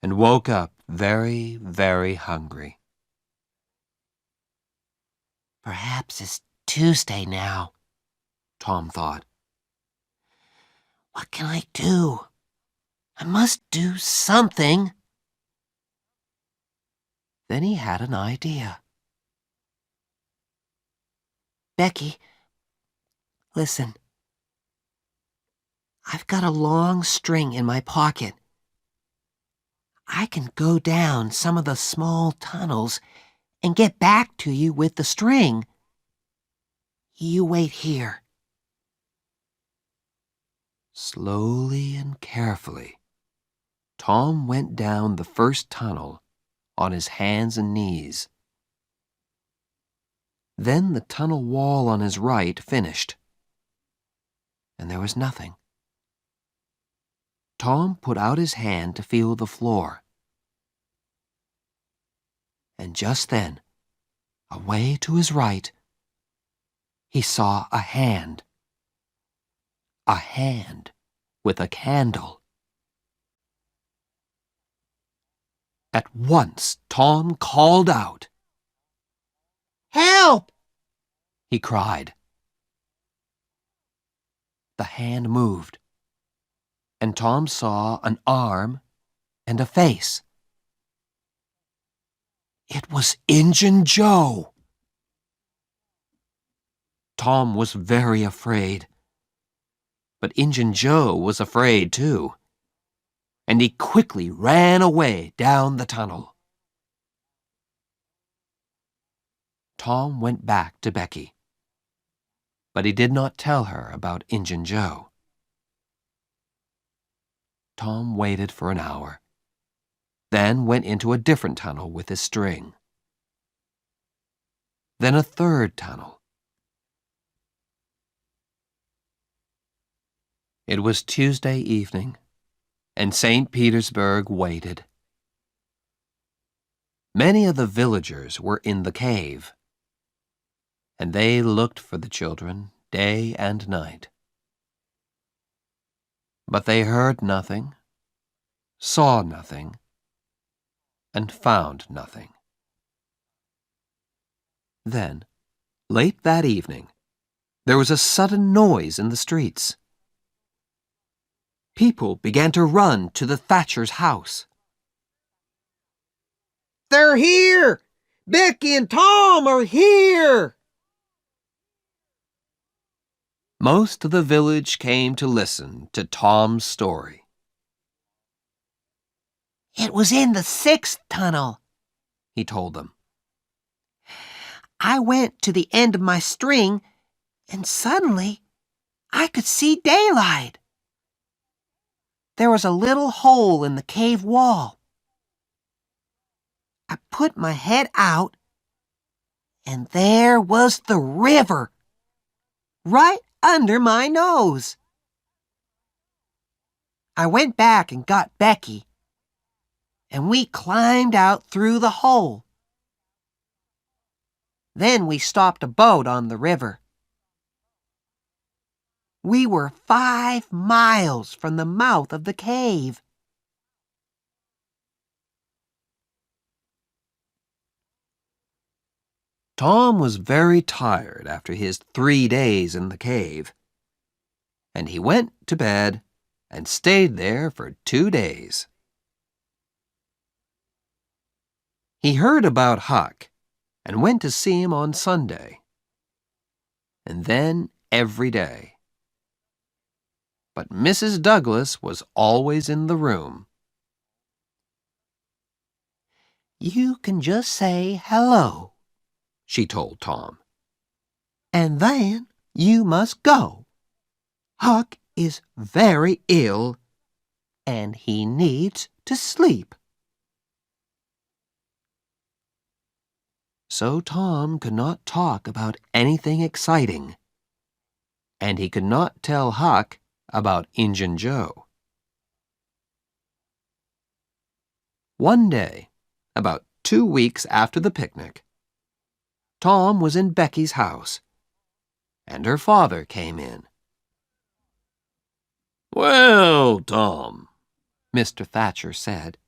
and woke up very, very hungry. Perhaps it's Tuesday now, Tom thought. What can I do? I must do something. Then he had an idea. Becky, listen. I've got a long string in my pocket. I can go down some of the small tunnels and get back to you with the string. You wait here. Slowly and carefully, Tom went down the first tunnel on his hands and knees. Then the tunnel wall on his right finished, and there was nothing. Tom put out his hand to feel the floor. And just then, away to his right, he saw a hand. A hand with a candle. At once, Tom called out. Help! He cried. The hand moved, and Tom saw an arm and a face. It was Injun Joe. Tom was very afraid. But Injun Joe was afraid too, and he quickly ran away down the tunnel. Tom went back to Becky, but he did not tell her about Injun Joe. Tom waited for an hour, then went into a different tunnel with his string. Then a third tunnel. It was Tuesday evening, and St. Petersburg waited. Many of the villagers were in the cave, and they looked for the children day and night. But they heard nothing, saw nothing, and found nothing. Then, late that evening, there was a sudden noise in the streets. People began to run to the Thatcher's house. They're here! Becky and Tom are here! Most of the village came to listen to Tom's story. It was in the 6th tunnel, He told them. I went to the end of my string, and suddenly I could see daylight. There was a little hole in the cave wall. I put my head out, and there was the river, right under my nose. I went back and got Becky, and we climbed out through the hole. Then we stopped a boat on the river. We were 5 miles from the mouth of the cave. Tom was very tired after his 3 days in the cave, and he went to bed and stayed there for 2 days. He heard about Huck and went to see him on Sunday, and then every day. But Mrs. Douglas was always in the room. You can just say hello, She told Tom. and then you must go. Huck is very ill, and he needs to sleep. So Tom could not talk about anything exciting, and he could not tell Huck about Injun Joe. One day, about 2 weeks after the picnic, Tom was in Becky's house, and her father came in. Well, Tom, Mr. Thatcher said,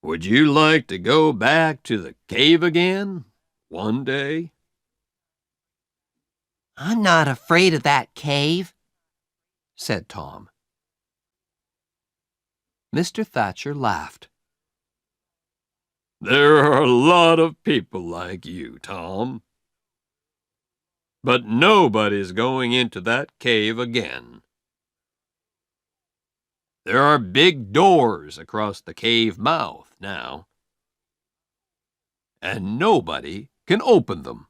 would you like to go back to the cave again one day? I'm not afraid of that cave, said Tom. Mr. Thatcher laughed. There are a lot of people like you, Tom. But nobody's going into that cave again. There are big doors across the cave mouth now, and nobody can open them.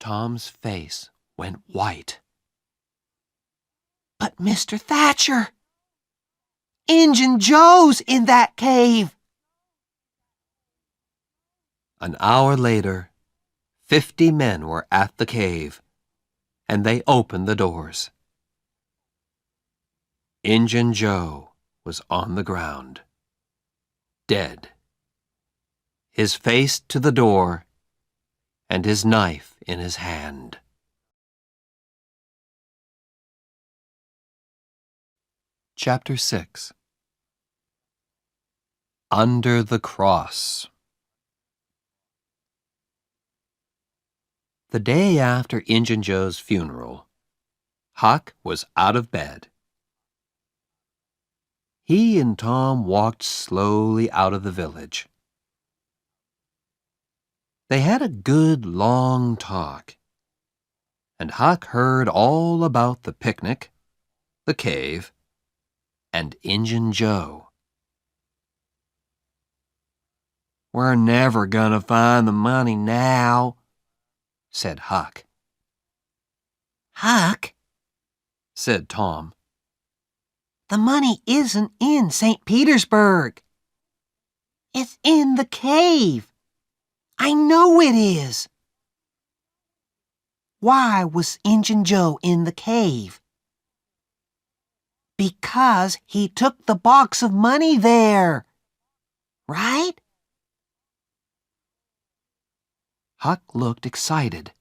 Tom's face went white. But Mr. Thatcher, Injun Joe's in that cave. An hour later, 50 men were at the cave, and they opened the doors. Injun Joe was on the ground, dead, his face to the door and his knife in his hand. Chapter 6. Under the Cross. The day after Injun Joe's funeral, Huck was out of bed. He and Tom walked slowly out of the village. They had a good long talk, and Huck heard all about the picnic, the cave, and Injun Joe. We're never gonna find the money now, said Huck. Huck, Said Tom. the money isn't in St. Petersburg. It's in the cave. I know it is. Why was Injun Joe in the cave? Because he took the box of money there, right? Huck looked excited.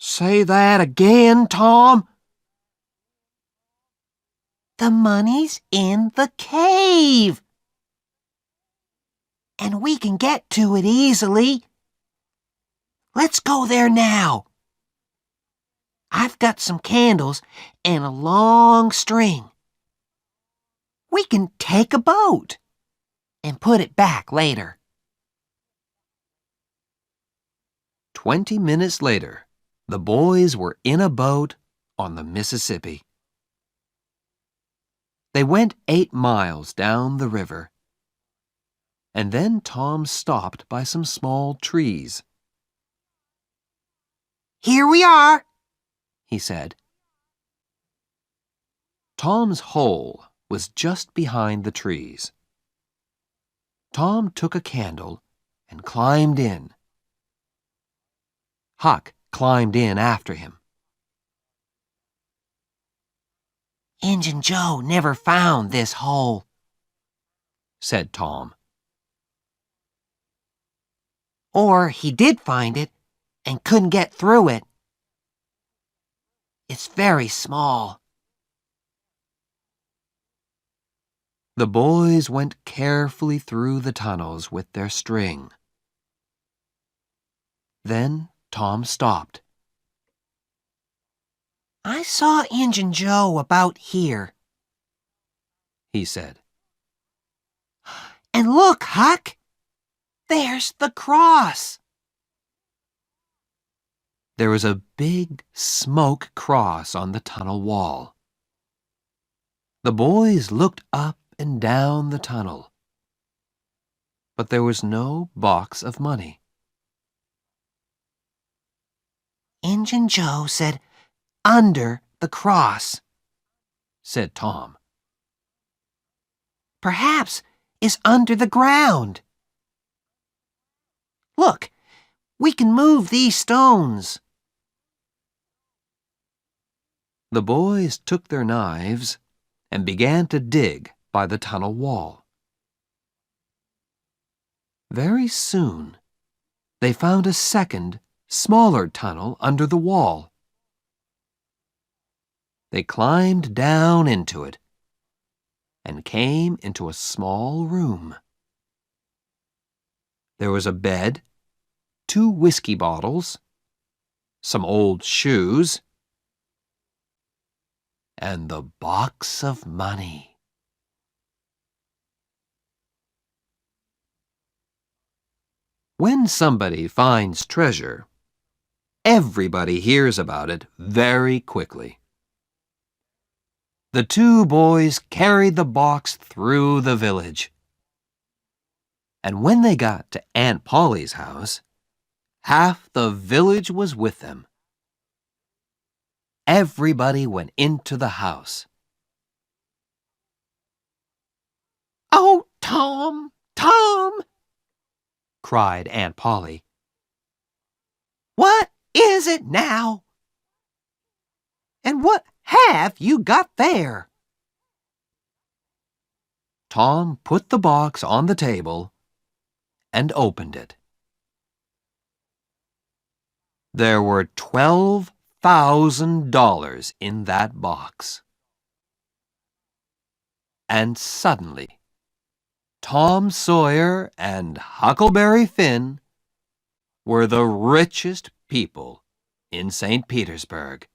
Say that again, Tom. The money's in the cave. And we can get to it easily. Let's go there now. I've got some candles and a long string. We can take a boat and put it back later. 20 minutes later, the boys were in a boat on the Mississippi. They went 8 miles down the river, and then Tom stopped by some small trees. Here we are, he said. Tom's hole was just behind the trees. Tom took a candle and climbed in. Huck climbed in after him. Injun Joe never found this hole, said Tom. Or he did find it and couldn't get through it. It's very small. The boys went carefully through the tunnels with their string. Then Tom stopped. I saw Injun Joe about here, he said. And look, Huck, there's the cross. There was a big smoke cross on the tunnel wall. The boys looked up and down the tunnel, but there was no box of money. Injun Joe said, under the cross, said Tom. Perhaps it's under the ground. Look, we can move these stones. The boys took their knives and began to dig by the tunnel wall. Very soon, they found a second, smaller tunnel under the wall. They climbed down into it and came into a small room. There was a bed, 2 whiskey bottles, some old shoes, and the box of money. When somebody finds treasure, everybody hears about it very quickly. The 2 boys carried the box through the village. And when they got to Aunt Polly's house, half the village was with them. Everybody went into the house. Oh, Tom, Tom, cried Aunt Polly. What is it now? And what have you got there? Tom put the box on the table and opened it. There were $12,000 in that box. And suddenly, Tom Sawyer and Huckleberry Finn were the richest people in St. Petersburg.